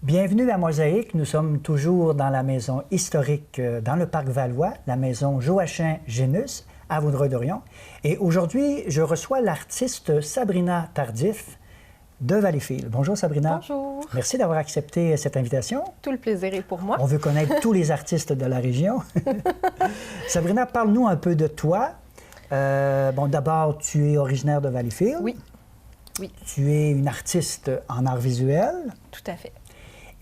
Bienvenue à Mosaïque. Nous sommes toujours dans la maison historique dans le parc Valois, la maison Joachim Génus à Vaudreuil-Dorion. Et aujourd'hui, je reçois l'artiste Sabrina Tardif de Valleyfield. Bonjour Sabrina. Bonjour. Merci d'avoir accepté cette invitation. Tout le plaisir est pour moi. On veut connaître tous les artistes de la région. Sabrina, parle-nous un peu de toi. D'abord, tu es originaire de Valleyfield. Oui. Oui. Tu es une artiste en art visuel. Tout à fait.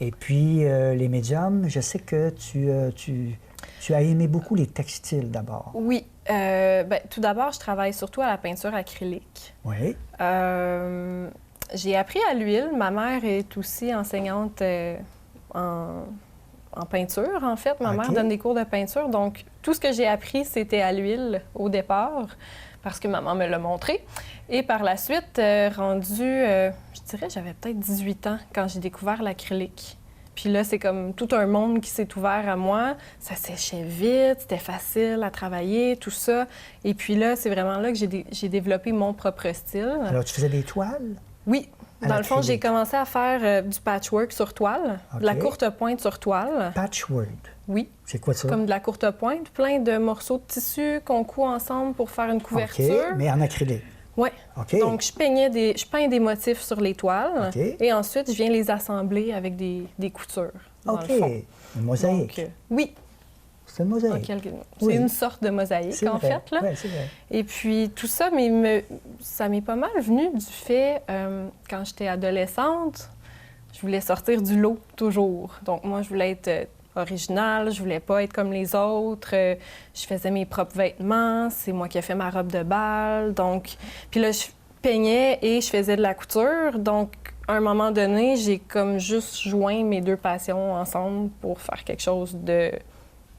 Et puis, les médiums, je sais que tu as aimé beaucoup les textiles d'abord. Oui. Tout d'abord, je travaille surtout à la peinture acrylique. Oui. J'ai appris à l'huile. Ma mère est aussi enseignante en peinture, en fait. Ma mère donne des cours de peinture. Donc, tout ce que j'ai appris, c'était à l'huile au départ, parce que maman me l'a montré. Et par la suite, je dirais, j'avais peut-être 18 ans quand j'ai découvert l'acrylique. Puis là, c'est comme tout un monde qui s'est ouvert à moi. Ça séchait vite, c'était facile à travailler, tout ça. Et puis là, c'est vraiment là que j'ai développé mon propre style. Alors, tu faisais des toiles? Oui. Dans le fond, j'ai commencé à faire du patchwork sur toile, de la courte pointe sur toile. Patchwork? Oui. C'est quoi ça? Comme de la courte pointe, plein de morceaux de tissu qu'on coud ensemble pour faire une couverture. OK, mais en acrylique? Oui. OK. Donc, je peins des motifs sur les toiles et ensuite, je viens les assembler avec des coutures, dans le fond. Une mosaïque? Donc, oui. C'est une mosaïque? C'est une sorte de mosaïque, en fait. Là. Oui, c'est vrai. Et puis, tout ça, ça m'est pas mal venu du fait, quand j'étais adolescente, je voulais sortir du lot, toujours. Donc, moi, je voulais être originale, je voulais pas être comme les autres. Je faisais mes propres vêtements, c'est moi qui ai fait ma robe de bal. Donc, puis là, je peignais et je faisais de la couture. Donc, à un moment donné, j'ai comme juste joint mes deux passions ensemble pour faire quelque chose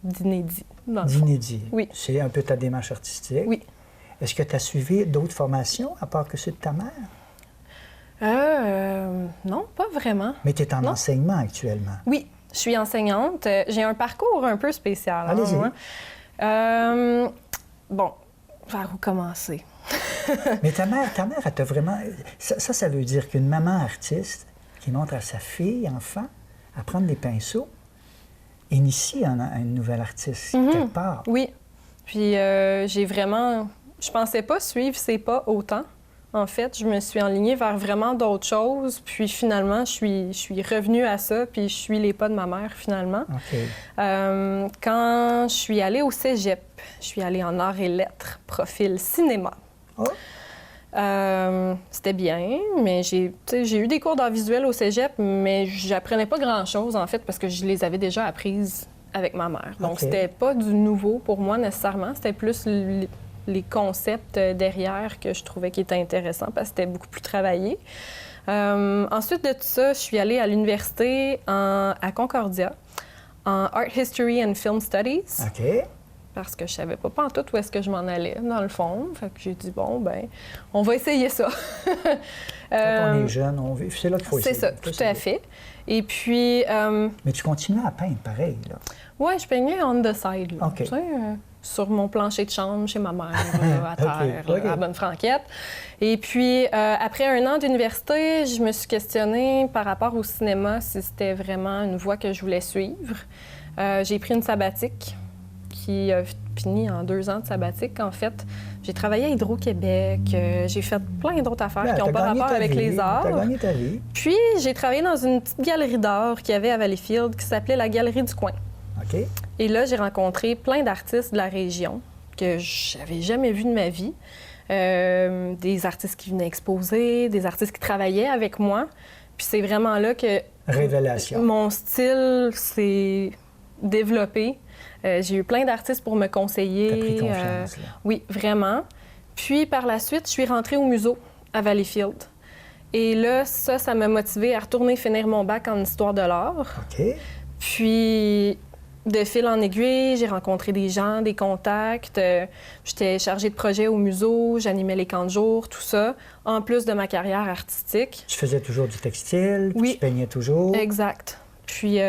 d'inédit. D'inédit. Oui. C'est un peu ta démarche artistique. Oui. Est-ce que tu as suivi d'autres formations à part que ceux de ta mère? Non, pas vraiment. Mais tu es en enseignement actuellement. Oui. Je suis enseignante. J'ai un parcours un peu spécial. Allez-y. Par où commencer? Mais ta mère, elle t'a vraiment... Ça veut dire qu'une maman artiste qui montre à sa fille, enfant, à prendre des pinceaux, initie une nouvelle artiste, quelque part. Oui. Puis j'ai vraiment... Je pensais pas suivre ses pas autant. En fait, je me suis enlignée vers vraiment d'autres choses. Puis finalement, je suis revenue à ça, puis je suis les pas de ma mère, finalement. OK. Quand je suis allée au cégep, je suis allée en arts et lettres, profil cinéma. Oh. C'était bien, mais j'ai eu des cours d'art visuel au cégep, mais j'apprenais pas grand-chose, en fait, parce que je les avais déjà apprises avec ma mère. Donc, c'était pas du nouveau pour moi, nécessairement. C'était plus les concepts derrière que je trouvais qui étaient intéressants parce que c'était beaucoup plus travaillé. Ensuite de tout ça, je suis allée à l'université à Concordia en Art History and Film Studies. OK. Parce que je savais pas en tout où est-ce que je m'en allais, dans le fond. Fait que j'ai dit, on va essayer ça. Quand on est jeune, c'est là qu'il faut essayer. C'est ça, tout à fait. Et puis... Mais tu continuais à peindre, pareil, là. Oui, je peignais on the side, là. OK. Tu sais, sur mon plancher de chambre chez ma mère, là, à terre, OK. à Bonne-Franquette. Et puis, après un an d'université, je me suis questionnée par rapport au cinéma si c'était vraiment une voie que je voulais suivre. J'ai pris une sabbatique qui a fini en 2 ans de sabbatique, en fait. J'ai travaillé à Hydro-Québec, j'ai fait plein d'autres affaires qui n'ont pas rapport avec les arts. Tu as gagné ta vie. Puis, j'ai travaillé dans une petite galerie d'art qu'il y avait à Valleyfield qui s'appelait la Galerie du Coin. OK. Et là, j'ai rencontré plein d'artistes de la région que j'avais jamais vus de ma vie. Des artistes qui venaient exposer, des artistes qui travaillaient avec moi. Puis c'est vraiment là que Révélation. Mon style s'est développé. J'ai eu plein d'artistes pour me conseiller. T'as pris confiance, là. Oui, vraiment. Puis par la suite, je suis rentrée au museau à Valleyfield. Et là, ça m'a motivée à retourner finir mon bac en histoire de l'art. OK. Puis, de fil en aiguille, j'ai rencontré des gens, des contacts. J'étais chargée de projet au museau, j'animais les camps de jour, tout ça, en plus de ma carrière artistique. Tu faisais toujours du textile, Oui. Tu peignais toujours. Exact. Puis,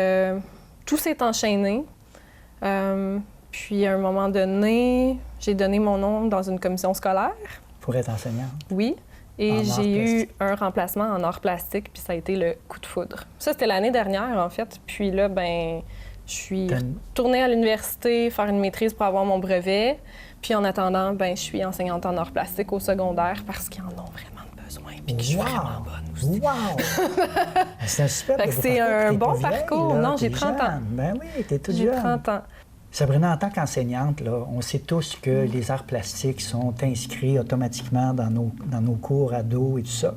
tout s'est enchaîné. Puis, à un moment donné, j'ai donné mon nom dans une commission scolaire. Pour être enseignante. Oui. Et j'ai eu un remplacement en art plastique, puis ça a été le coup de foudre. Ça, c'était l'année dernière, en fait. Puis là, ben, je suis retournée à l'université faire une maîtrise pour avoir mon brevet. Puis en attendant, ben, je suis enseignante en art plastique au secondaire parce qu'ils en ont vraiment besoin, puis que je suis vraiment bonne aussi. Wow! C'est un super parcours. C'est un bon parcours. Là, non, j'ai 30 ans. Ben oui, t'es toute jeune. J'ai 30 ans. Sabrina, en tant qu'enseignante, là, on sait tous que les arts plastiques sont inscrits automatiquement dans nos cours ados et tout ça.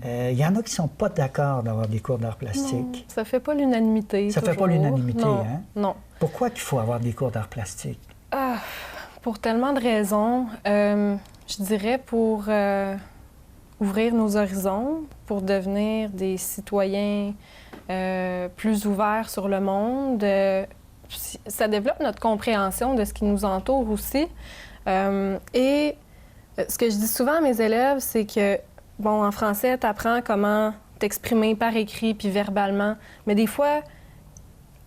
Il y en a qui ne sont pas d'accord d'avoir des cours d'art plastique. Non, ça ne fait pas l'unanimité. Ça ne fait pas l'unanimité, hein? Non. Pourquoi il faut avoir des cours d'art plastique? Pour tellement de raisons. Je dirais pour ouvrir nos horizons, pour devenir des citoyens plus ouverts sur le monde. Ça développe notre compréhension de ce qui nous entoure aussi. Et ce que je dis souvent à mes élèves, c'est que, bon, en français, tu apprends comment t'exprimer par écrit puis verbalement, mais des fois,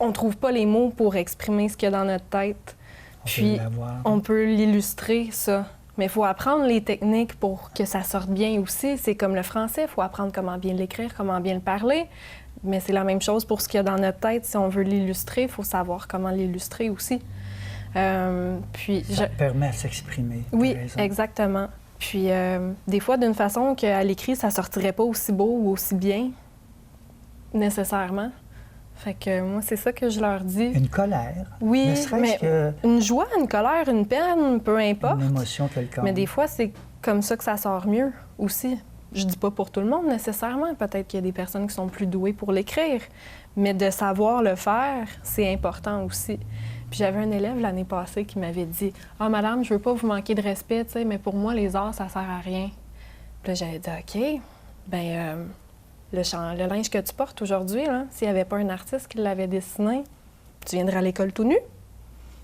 on ne trouve pas les mots pour exprimer ce qu'il y a dans notre tête. Puis, on peut l'illustrer, ça. Mais il faut apprendre les techniques pour que ça sorte bien aussi. C'est comme le français, il faut apprendre comment bien l'écrire, comment bien le parler. Mais c'est la même chose pour ce qu'il y a dans notre tête. Si on veut l'illustrer, il faut savoir comment l'illustrer aussi. Ça permet à s'exprimer. Oui, exactement. Puis des fois, d'une façon qu'à l'écrit, ça sortirait pas aussi beau ou aussi bien, nécessairement. Fait que moi, c'est ça que je leur dis. Une colère. Oui, mais une joie, une colère, une peine, peu importe. Une émotion quelconque. Mais des fois, c'est comme ça que ça sort mieux aussi. Je dis pas pour tout le monde nécessairement. Peut-être qu'il y a des personnes qui sont plus douées pour l'écrire. Mais de savoir le faire, c'est important aussi. Puis j'avais un élève l'année passée qui m'avait dit « Ah, madame, je veux pas vous manquer de respect, tu sais, mais pour moi, les arts, ça sert à rien. » Puis là, j'avais dit « OK, bien... Le linge que tu portes aujourd'hui, s'il n'y avait pas un artiste qui l'avait dessiné, tu viendrais à l'école tout nu.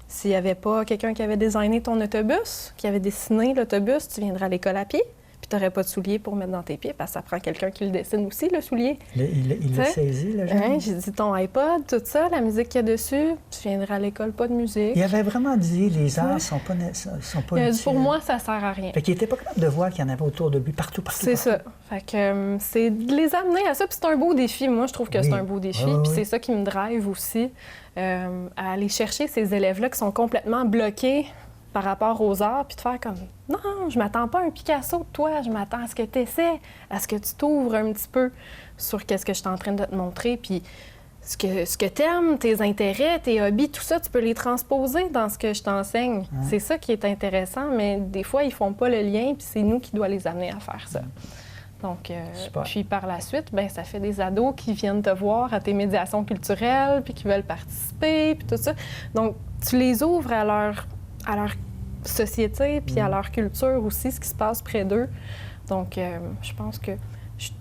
S'il n'y avait pas quelqu'un qui avait designé ton autobus, qui avait dessiné l'autobus, tu viendrais à l'école à pied. Puis tu n'aurais pas de souliers pour mettre dans tes pieds, parce que ça prend quelqu'un qui le dessine aussi, le soulier. Il l'a saisi, le jeune? J'ai dit ton iPod, tout ça, la musique qu'il y a dessus, tu viendrais à l'école, pas de musique. Il avait vraiment dit les arts sont pas il a dit, pour moi, ça sert à rien. Fait qu'il n'était pas capable de voir qu'il y en avait autour de lui, partout. C'est ça. Fait que c'est de les amener à ça, puis c'est un beau défi. Moi, je trouve que c'est un beau défi, puis c'est ça qui me drive aussi, à aller chercher ces élèves-là qui sont complètement bloqués par rapport aux arts, puis de faire comme « Non, je m'attends pas à un Picasso de toi, je m'attends à ce que tu essaies, à ce que tu t'ouvres un petit peu sur qu'est-ce que je suis en train de te montrer, puis ce que tu aimes, tes intérêts, tes hobbies, tout ça, tu peux les transposer dans ce que je t'enseigne. C'est ça qui est intéressant, mais des fois, ils font pas le lien, puis c'est nous qui doit les amener à faire ça. Donc, puis par la suite, bien, ça fait des ados qui viennent te voir à tes médiations culturelles, puis qui veulent participer, puis tout ça. Donc, tu les ouvres à leur société, puis à leur culture aussi, ce qui se passe près d'eux. Donc, je pense que je suis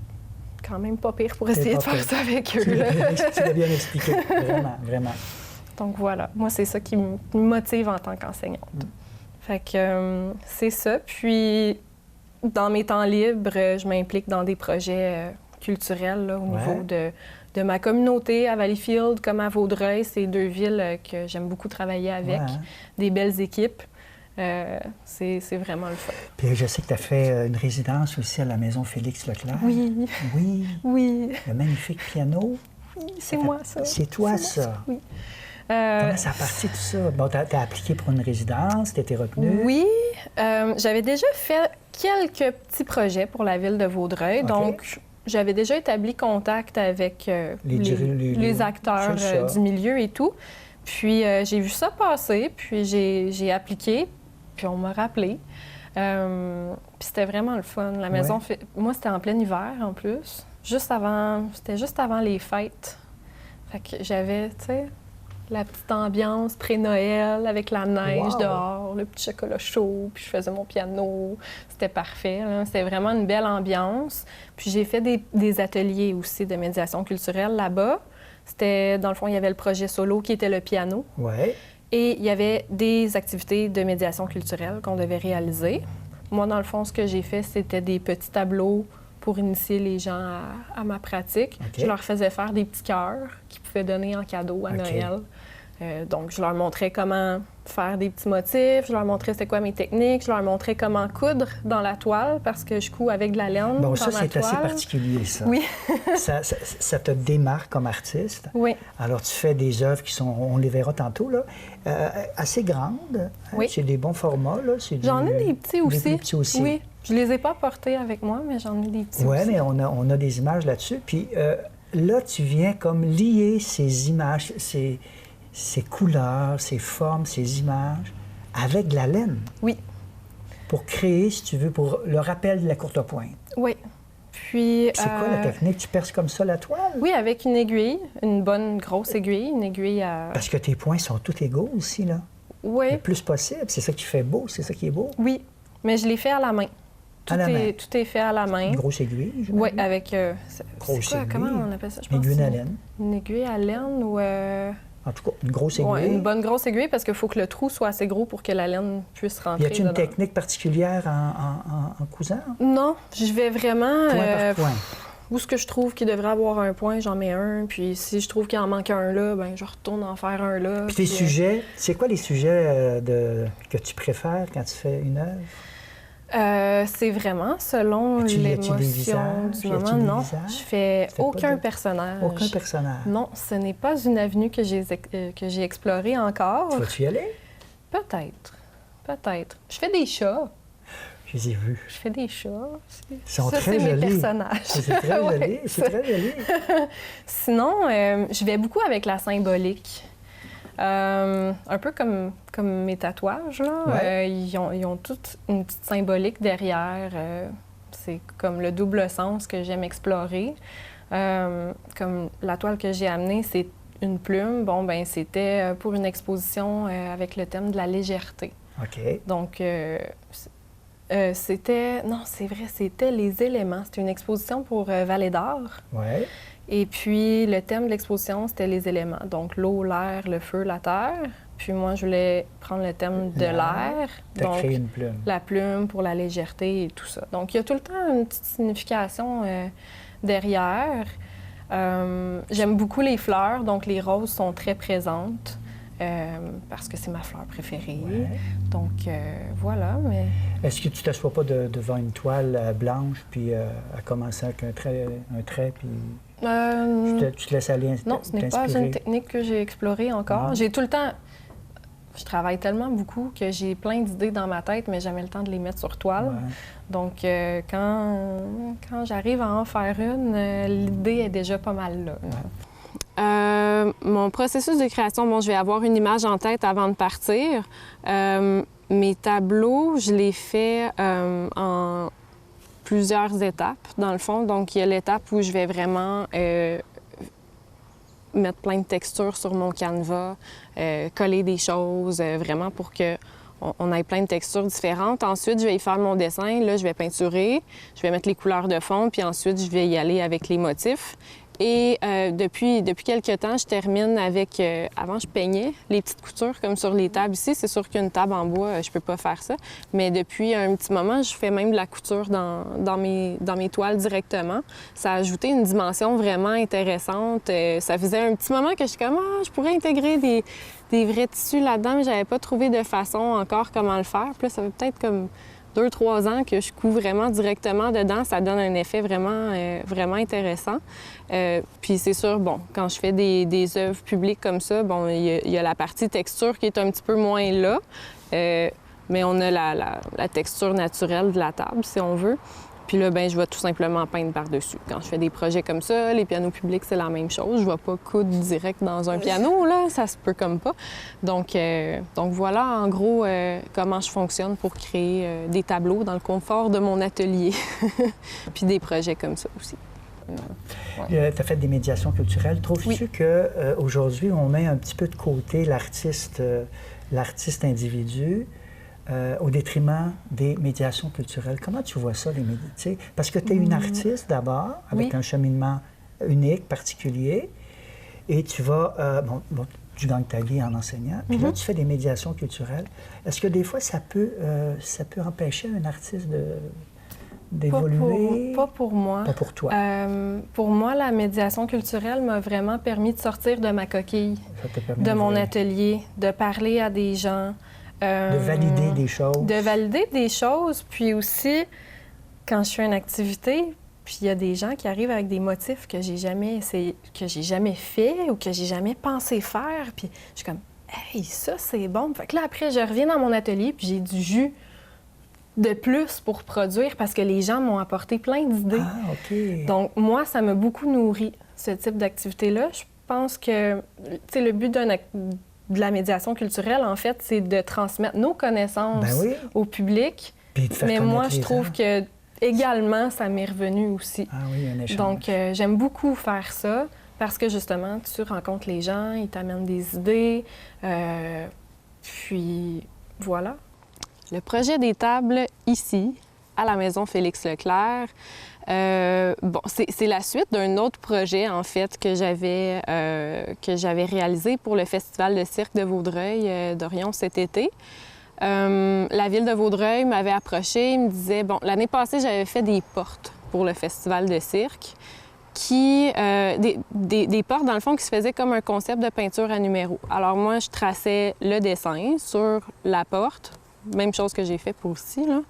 quand même pas pire pour essayer de faire ça avec eux. Tu l'as bien expliqué, vraiment, vraiment. Donc voilà, moi, c'est ça qui me motive en tant qu'enseignante. Fait que c'est ça. Puis, dans mes temps libres, je m'implique dans des projets culturels là, au niveau de ma communauté à Valleyfield comme à Vaudreuil. C'est deux villes que j'aime beaucoup travailler avec, des belles équipes. C'est vraiment le fun. Puis je sais que tu as fait une résidence aussi à la Maison Félix Leclerc. Oui. Oui. Oui. Le magnifique piano. Oui, c'est moi, ça. C'est toi, ça? Oui. Comment ça a parti, tout ça? Bon, tu as appliqué pour une résidence, tu étais retenue? Oui. J'avais déjà fait quelques petits projets pour la ville de Vaudreuil. Donc, j'avais déjà établi contact avec les acteurs du milieu et tout. Puis, j'ai vu ça passer, puis j'ai appliqué, puis on m'a rappelé. Puis c'était vraiment le fun. La maison, moi, c'était en plein hiver, en plus. C'était juste avant les fêtes. Fait que j'avais, tu sais, la petite ambiance pré-Noël avec la neige dehors, le petit chocolat chaud, puis je faisais mon piano. C'était parfait. C'était vraiment une belle ambiance. Puis j'ai fait des ateliers aussi de médiation culturelle là-bas. C'était, dans le fond, il y avait le projet solo qui était le piano. Ouais. Et il y avait des activités de médiation culturelle qu'on devait réaliser. Moi, dans le fond, ce que j'ai fait, c'était des petits tableaux pour initier les gens à ma pratique. Je leur faisais faire des petits cœurs qu'ils pouvaient donner en cadeau à Noël. Donc, je leur montrais comment faire des petits motifs, je leur montrais c'était quoi mes techniques, je leur montrais comment coudre dans la toile, parce que je couds avec de la laine Bon, dans ça, ma c'est toile. assez particulier, ça. Oui. ça te démarque comme artiste. Oui. Alors, tu fais des œuvres qui sont, on les verra tantôt, là, assez grandes. Oui. C'est des bons formats, là. J'en ai des petits aussi. Des petits aussi. Oui. Je les ai pas portés avec moi, mais j'en ai des petits aussi. Oui, mais on a des images là-dessus. Puis là, tu viens comme lier ces images, ces couleurs, ces formes, ces images, avec de la laine. Oui. Pour créer, si tu veux, pour le rappel de la courte pointe. Oui. Puis... C'est quoi la technique? Tu perces comme ça la toile? Oui, avec une aiguille, une bonne grosse aiguille, une aiguille à... Parce que tes points sont tous égaux aussi, là. Oui. Le plus possible. C'est ça qui fait beau, c'est ça qui est beau. Oui, mais je l'ai fait à la main. Tout est fait à la main. Une grosse aiguille, j'imagine? Oui, avec... grosse quoi, aiguille. comment on appelle ça? Une aiguille à laine. Une aiguille à laine ou... En tout cas, une grosse aiguille. Oui, une bonne grosse aiguille parce qu'il faut que le trou soit assez gros pour que la laine puisse rentrer. Y a-t-il une dedans. technique particulière en cousant? Non, je vais vraiment... Point par point. Où est-ce que je trouve qu'il devrait avoir un point, j'en mets un. Puis si je trouve qu'il en manque un là, ben je retourne en faire un là. Puis tes sujets, c'est quoi les sujets que tu préfères quand tu fais une œuvre? C'est vraiment selon l'émotion du moment. Non, je fais aucun personnage. Aucun personnage? Non, ce n'est pas une avenue que j'ai explorée encore. Tu vas-tu y aller? Peut-être. Peut-être. Je fais des chats. Je les ai vus. Je fais des chats. Ils sont très jolis. C'est mes personnages. C'est très joli. C'est très joli. Sinon, je vais beaucoup avec la symbolique. Un peu comme mes tatouages, là. Ouais. Ils ont toute une petite symbolique derrière. C'est comme le double sens que j'aime explorer. Comme la toile que j'ai amenée, c'est une plume. Bon, ben c'était pour une exposition avec le thème de la légèreté. OK. Donc, c'était... Non, c'est vrai, c'était les éléments. C'était une exposition pour Vallée d'Or. Ouais. Et puis, le thème de l'exposition, c'était les éléments. Donc, l'eau, l'air, le feu, la terre. Puis moi, je voulais prendre le thème de l'air. T'as Donc, créé une plume. La plume pour la légèreté et tout ça. Donc, il y a tout le temps une petite signification derrière. J'aime beaucoup les fleurs. Donc, les roses sont très présentes. Parce que c'est ma fleur préférée. Ouais. Donc, voilà, mais... Est-ce que tu ne t'assois pas devant une toile blanche, puis à commencer avec un trait, puis tu te laisses aller Non, ce n'est pas une technique que j'ai explorée encore. Non. J'ai tout le temps... Je travaille tellement beaucoup que j'ai plein d'idées dans ma tête, mais jamais le temps de les mettre sur toile. Ouais. Donc, quand j'arrive à en faire une, l'idée est déjà pas mal là. Ouais. Mon processus de création, bon, je vais avoir une image en tête avant de partir. Mes tableaux, je les fais en plusieurs étapes, dans le fond. Donc, il y a l'étape où je vais vraiment mettre plein de textures sur mon canevas, coller des choses, vraiment pour qu'on ait plein de textures différentes. Ensuite, je vais y faire mon dessin. Là, je vais peinturer, je vais mettre les couleurs de fond, puis ensuite, je vais y aller avec les motifs. Et depuis quelques temps, je termine avec... avant, je peignais les petites coutures comme sur les tables ici. C'est sûr qu'une table en bois, je peux pas faire ça. Mais depuis un petit moment, je fais même de la couture dans mes toiles directement. Ça a ajouté une dimension vraiment intéressante. Ça faisait un petit moment que je suis comme, je pourrais intégrer des vrais tissus là-dedans, mais j'avais pas trouvé de façon encore comment le faire. Puis là, ça fait peut-être comme 2-3 ans que je couds vraiment directement dedans. Ça donne un effet vraiment intéressant. Puis c'est sûr, bon, quand je fais des œuvres publiques comme ça, bon, il y a la partie texture qui est un petit peu moins là, mais on a la texture naturelle de la table, si on veut. Puis là, ben, je vais tout simplement peindre par-dessus. Quand je fais des projets comme ça, les pianos publics, c'est la même chose. Je ne vais pas coudre direct dans un piano, là, ça se peut comme pas. Donc voilà, en gros, comment je fonctionne pour créer des tableaux dans le confort de mon atelier. Puis des projets comme ça aussi. Ouais. Tu as fait des médiations culturelles. Trouves-tu qu'aujourd'hui, on met un petit peu de côté l'artiste individu au détriment des médiations culturelles? Comment tu vois ça, les médias? Parce que tu es une artiste d'abord, avec un cheminement unique, particulier, et tu vas... tu gagnes ta vie en enseignant, puis là, tu fais des médiations culturelles. Est-ce que des fois, ça peut empêcher un artiste d'évoluer? Pas pour moi. Pas pour toi. Pour moi, la médiation culturelle m'a vraiment permis de sortir de ma coquille, de mon atelier, de parler à des gens. De valider des choses. De valider des choses, puis aussi, quand je fais une activité, puis il y a des gens qui arrivent avec des motifs que j'ai jamais essayé, que j'ai jamais fait ou que j'ai jamais pensé faire, puis je suis comme « Hey, ça, c'est bon! » Fait que là, après, je reviens dans mon atelier, puis j'ai du jus de plus pour produire parce que les gens m'ont apporté plein d'idées. Ah, OK. Donc, moi, ça m'a beaucoup nourri, ce type d'activité-là. Je pense que, tu sais, le but de la médiation culturelle, en fait, c'est de transmettre nos connaissances au public. Puis de faire mais moi, je les trouve gens. que également, ça m'est revenu aussi. Ah oui, un échange. Donc, j'aime beaucoup faire ça parce que, justement, tu rencontres les gens, ils t'amènent des idées, puis voilà. Le projet des tables ici, à la Maison Félix Leclerc, c'est la suite d'un autre projet, en fait, que j'avais réalisé pour le Festival de cirque de Vaudreuil d'Orion cet été. La Ville de Vaudreuil m'avait approché, me disait, bon, l'année passée, j'avais fait des portes pour le Festival de cirque, des portes, dans le fond, qui se faisaient comme un concept de peinture à numéros. Alors moi, je traçais le dessin sur la porte, même chose que j'ai fait pour ici, là.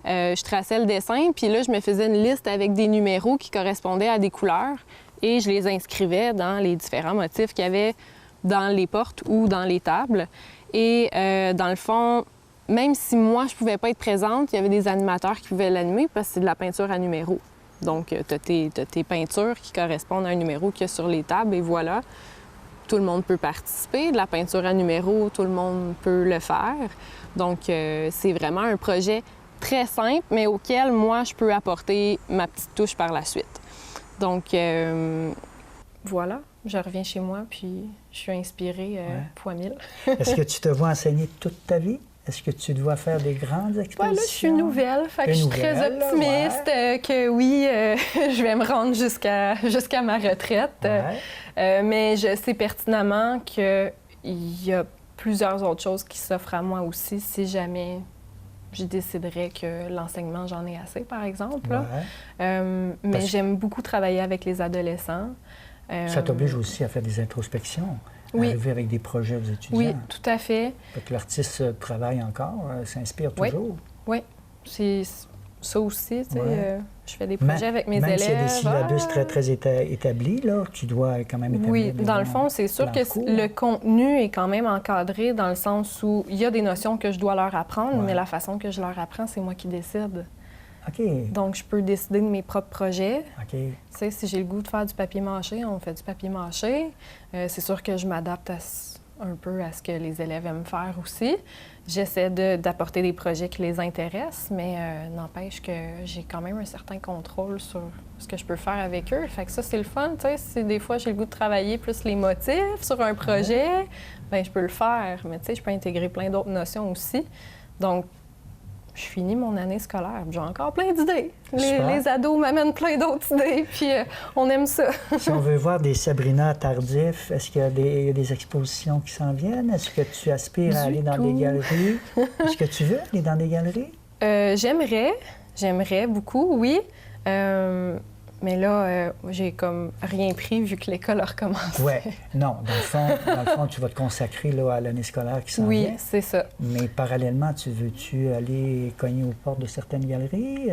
Je traçais le dessin, puis là, je me faisais une liste avec des numéros qui correspondaient à des couleurs et je les inscrivais dans les différents motifs qu'il y avait dans les portes ou dans les tables. Et dans le fond, même si moi, je pouvais pas être présente, il y avait des animateurs qui pouvaient l'animer parce que c'est de la peinture à numéros. Donc, tu as tes peintures qui correspondent à un numéro qu'il y a sur les tables et voilà. Tout le monde peut participer. De la peinture à numéros, tout le monde peut le faire. Donc, c'est vraiment un projet très simple, mais auquel moi, je peux apporter ma petite touche par la suite. Donc, voilà, je reviens chez moi, puis je suis inspirée fois 1000. Est-ce que tu te vois enseigner toute ta vie? Est-ce que tu dois faire des grandes expositions? Là, je suis nouvelle, fait que je suis très optimiste que oui, je vais me rendre jusqu'à ma retraite. Mais je sais pertinemment qu'il y a plusieurs autres choses qui s'offrent à moi aussi si jamais je déciderais que l'enseignement, j'en ai assez, par exemple. Mais j'aime beaucoup travailler avec les adolescents. Ça t'oblige aussi à faire des introspections, arriver avec des projets aux étudiants. Oui, tout à fait. Fait que l'artiste travaille encore, s'inspire toujours. Oui, c'est ça aussi, tu sais. Je fais des projets avec mes élèves. Même s'il y a des syllabus très établis, là, tu dois quand même établir. Oui, dans le fond, c'est sûr que le contenu est quand même encadré dans le sens où il y a des notions que je dois leur apprendre, mais la façon que je leur apprends, c'est moi qui décide. OK. Donc, je peux décider de mes propres projets. OK. Tu sais, si j'ai le goût de faire du papier mâché, on fait du papier mâché. C'est sûr que je m'adapte un peu à ce que les élèves aiment faire aussi. J'essaie d'apporter des projets qui les intéressent, mais n'empêche que j'ai quand même un certain contrôle sur ce que je peux faire avec eux. Fait que ça, c'est le fun, tu sais. Si des fois, j'ai le goût de travailler plus les motifs sur un projet, bien, je peux le faire. Mais tu sais, je peux intégrer plein d'autres notions aussi. Donc, je finis mon année scolaire. J'ai encore plein d'idées. Les ados m'amènent plein d'autres idées, puis on aime ça. Si on veut voir des Sabrina Tardif, est-ce qu'il y a des expositions qui s'en viennent? Est-ce que tu aspires à aller dans des galeries? Est-ce que tu veux aller dans des galeries? J'aimerais beaucoup, oui. Mais là, j'ai comme rien pris vu que l'école a recommencé. Oui, non. Dans le fond, tu vas te consacrer là, à l'année scolaire qui s'en vient. Oui, c'est ça. Mais parallèlement, veux-tu aller cogner aux portes de certaines galeries?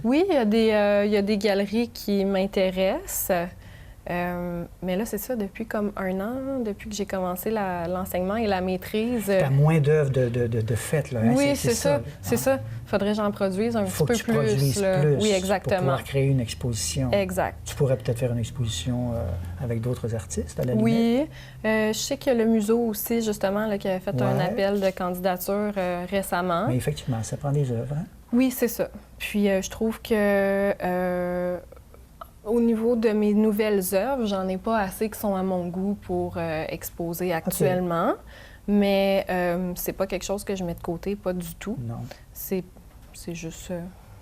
Oui, il y a des galeries qui m'intéressent. Mais là, c'est ça, depuis comme 1 an, depuis que j'ai commencé l'enseignement et la maîtrise. Tu as moins d'œuvres de fête, là. Hein? Oui, c'est ça. C'est ça. Il faudrait que j'en produise un petit peu plus. Faut que tu produises plus. Oui, exactement. Pour pouvoir créer une exposition. Exact. Tu pourrais peut-être faire une exposition avec d'autres artistes, à la limite. Oui. Je sais qu'il y a le Museau aussi, justement, là, qui avait fait un appel de candidature récemment. Mais effectivement, ça prend des œuvres, hein? Oui, c'est ça. Puis je trouve que au niveau de mes nouvelles œuvres, j'en ai pas assez qui sont à mon goût pour exposer actuellement. Okay. Mais c'est pas quelque chose que je mets de côté, pas du tout. Non. C'est juste...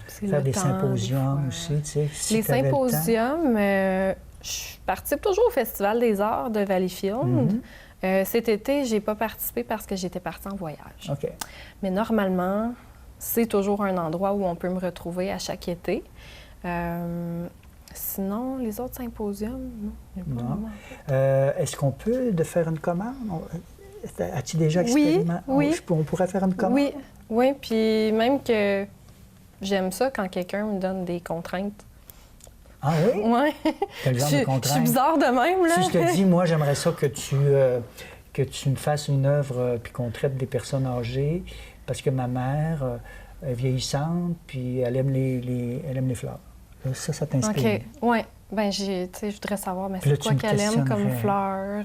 faire des symposiums aussi, tu sais. Si les symposiums, je participe toujours au Festival des arts de Valleyfield. Cet été, j'ai pas participé parce que j'étais partie en voyage. OK. Mais normalement, c'est toujours un endroit où on peut me retrouver à chaque été. Sinon, les autres symposiums, non. Est-ce qu'on peut faire une commande? As-tu déjà expérimenté? Oui. On pourrait faire une commande? Oui, puis même que j'aime ça quand quelqu'un me donne des contraintes. Ah oui? Oui. Quel genre de contraintes? Je suis bizarre de même, là. Si je te dis, moi, j'aimerais ça que tu me fasses une œuvre puis qu'on traite des personnes âgées, parce que ma mère est vieillissante, puis elle aime les fleurs. Ça t'inspire? OK, oui. Bien, je voudrais savoir, mais c'est quoi qu'elle aime comme fleur?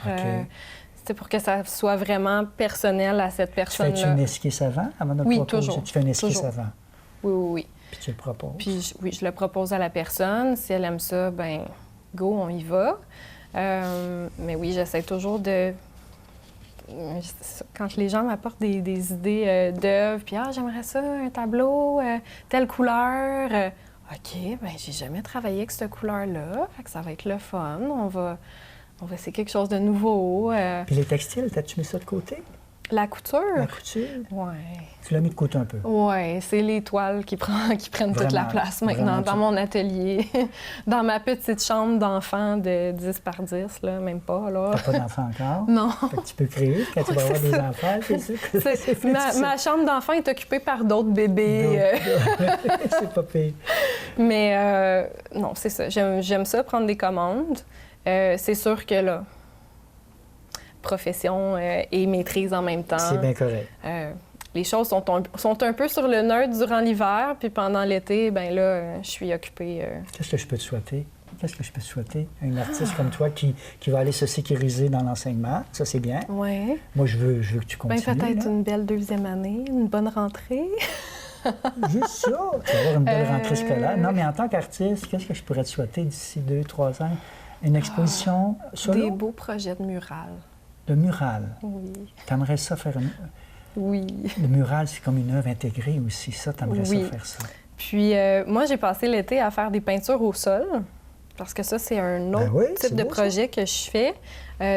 C'est pour que ça soit vraiment personnel à cette personne-là. Tu fais-tu une esquisse avant? Oui, toujours. Tu fais une esquisse avant? Oui. Puis tu le proposes? Puis je le propose à la personne. Si elle aime ça, ben go, on y va. Mais oui, j'essaie toujours de... Quand les gens m'apportent des idées d'œuvres, puis j'aimerais ça, un tableau, telle couleur... OK, bien, j'ai jamais travaillé avec cette couleur-là, fait que ça va être le fun. On va essayer quelque chose de nouveau. Puis les textiles, t'as-tu mis ça de côté? La couture? La couture? Oui. Tu l'as mis de côté un peu? Oui, c'est les toiles qui prennent toute la place maintenant dans mon atelier. Dans ma petite chambre d'enfant de 10 par 10, là, même pas. Là. T'as pas d'enfant encore? Non. Fait que tu peux créer quand tu vas avoir des enfants, c'est sûr. Ma chambre d'enfant est occupée par d'autres bébés. C'est pas pire. Mais non, c'est ça. J'aime ça, prendre des commandes. C'est sûr que là, profession et maîtrise en même temps. C'est bien correct. Les choses sont un peu sur le nerd durant l'hiver, puis pendant l'été, bien là, je suis occupée. Qu'est-ce que je peux te souhaiter? Qu'est-ce que je peux te souhaiter? Un artiste comme toi qui va aller se sécuriser dans l'enseignement, ça c'est bien. Oui. Moi, je veux que tu continues. Bien, peut-être une belle deuxième année, une bonne rentrée. Juste ça! Tu vas avoir une belle rentrée scolaire. Non, mais en tant qu'artiste, qu'est-ce que je pourrais te souhaiter d'ici 2-3 ans? Une exposition solo? Des beaux projets de mural. De mural? Oui. T'aimerais ça faire une... Oui. Le mural, c'est comme une œuvre intégrée aussi. Ça, t'aimerais ça faire ça? Puis moi, j'ai passé l'été à faire des peintures au sol, parce que ça, c'est un autre type de projet que je fais.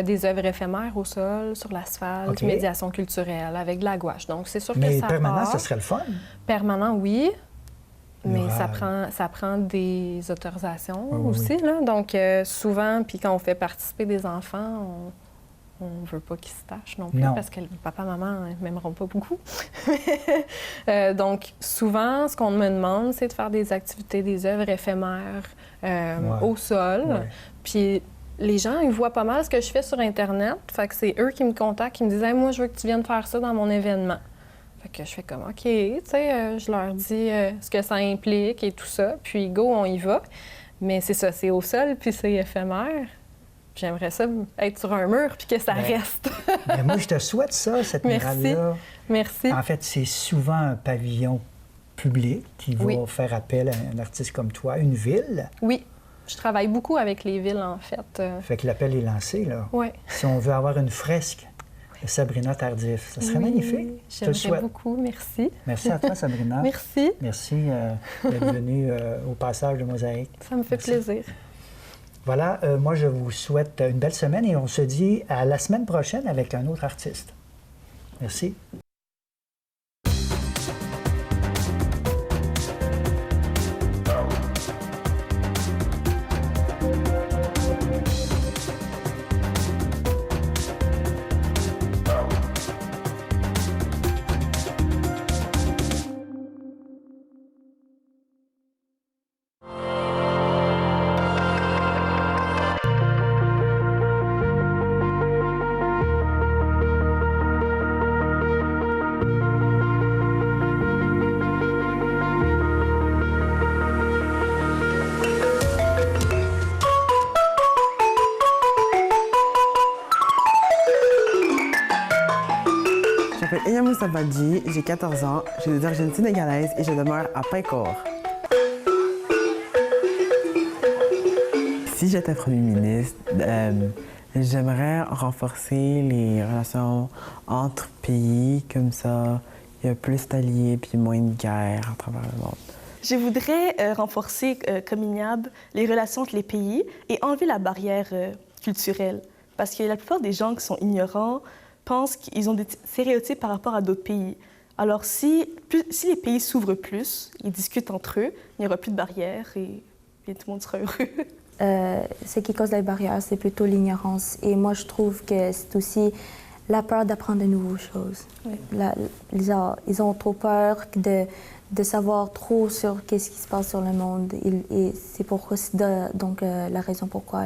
Des œuvres éphémères au sol, sur l'asphalte, médiation culturelle, avec de la gouache. Donc, c'est sûr que ça Mais permanent, ce serait le fun? Permanent, oui. Mais Mural. ça prend des autorisations aussi. Là. Donc, souvent, puis quand on fait participer des enfants, on ne veut pas qu'ils se tâchent non plus, parce que papa et maman ne m'aimeront pas beaucoup. Donc, souvent, ce qu'on me demande, c'est de faire des activités, des œuvres éphémères au sol. Ouais. Puis, les gens, ils voient pas mal ce que je fais sur Internet. Fait que c'est eux qui me contactent, qui me disent hey, « moi, je veux que tu viennes faire ça dans mon événement. » Fait que je fais comme « OK, tu sais, je leur dis ce que ça implique et tout ça. Puis, go, on y va. » Mais c'est ça, c'est au sol, puis c'est éphémère. J'aimerais ça être sur un mur puis que ça reste. Mais moi, je te souhaite ça, cette murale-là. Merci. En fait, c'est souvent un pavillon public qui va faire appel à un artiste comme toi, une ville. Oui. Je travaille beaucoup avec les villes, en fait. Fait que l'appel est lancé, là. Oui. Si on veut avoir une fresque de Sabrina Tardif, ça serait magnifique. J'aimerais beaucoup. Merci. Merci à toi, Sabrina. Merci. Merci d'être venue au passage de Mosaïque. Ça me fait plaisir. Voilà, moi, je vous souhaite une belle semaine et on se dit à la semaine prochaine avec un autre artiste. Merci. Je m'appelle Enyamoussa Badji, j'ai 14 ans, j'ai des origines sénégalaises et je demeure à Paikor. Si j'étais Premier ministre, j'aimerais renforcer les relations entre pays, comme ça, il y a plus d'alliés puis moins de guerres à travers le monde. Je voudrais renforcer, comme INIAB, les relations entre les pays et enlever la barrière culturelle. Parce que la plupart des gens qui sont ignorants pensent qu'ils ont des stéréotypes par rapport à d'autres pays. Alors, si les pays s'ouvrent plus, ils discutent entre eux, il n'y aura plus de barrières et tout le monde sera heureux. Ce qui cause les barrières, c'est plutôt l'ignorance. Et moi, je trouve que c'est aussi la peur d'apprendre de nouvelles choses. Oui. Ils ont trop peur de savoir trop sur qu'est-ce qui se passe sur le monde. Et c'est pourquoi, donc, la raison pourquoi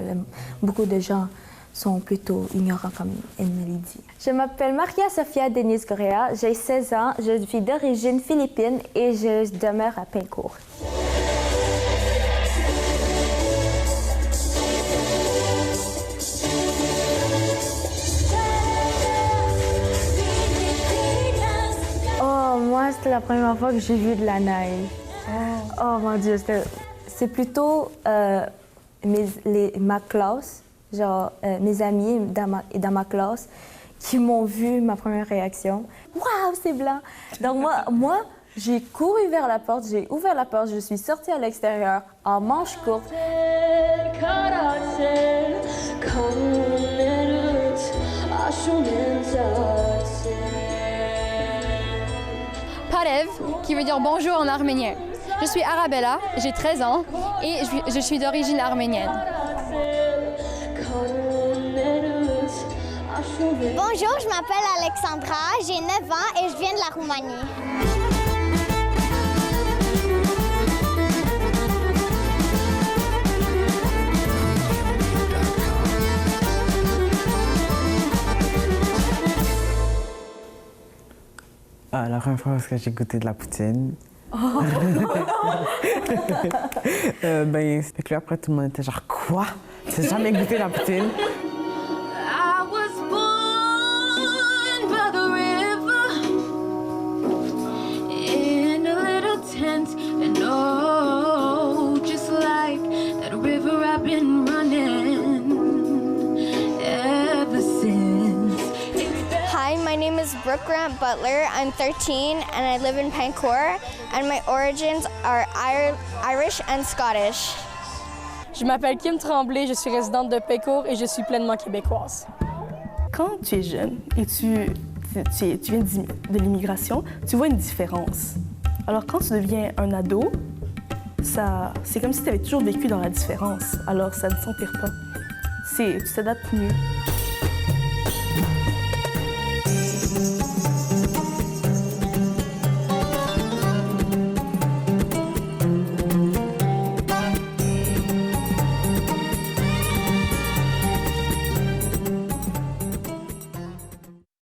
beaucoup de gens sont plutôt ignorants, comme Emily dit. Je m'appelle Maria Sofia Denise Correa, j'ai 16 ans, je suis d'origine philippine et je demeure à Pincourt. Oh, moi, c'était la première fois que j'ai vu de la neige. Oh mon Dieu, c'est plutôt ma classe. Genre, mes amis dans ma classe qui m'ont vu ma première réaction. Waouh, c'est blanc! Donc, moi j'ai couru vers la porte, j'ai ouvert la porte, je suis sortie à l'extérieur en manches courtes. Parev, qui veut dire bonjour en arménien. Je suis Arabella, j'ai 13 ans et je suis d'origine arménienne. Bonjour, je m'appelle Alexandra, j'ai 9 ans et je viens de la Roumanie. La première fois que j'ai goûté de la poutine. Fait que là, après, tout le monde était genre, quoi? Tu n'as jamais goûté la poutine? Hi, my name is Brooke Grant Butler. I'm 13 and I live in Pancourt and my origins are Irish and Scottish. Je m'appelle Kim Tremblay, je suis résidente de Pécourt et je suis pleinement québécoise. Quand tu es jeune et tu viens de l'immigration, tu vois une différence. Alors quand tu deviens un ado, c'est comme si tu avais toujours vécu dans la différence. Alors ça ne s'empire pas. Tu t'adaptes mieux.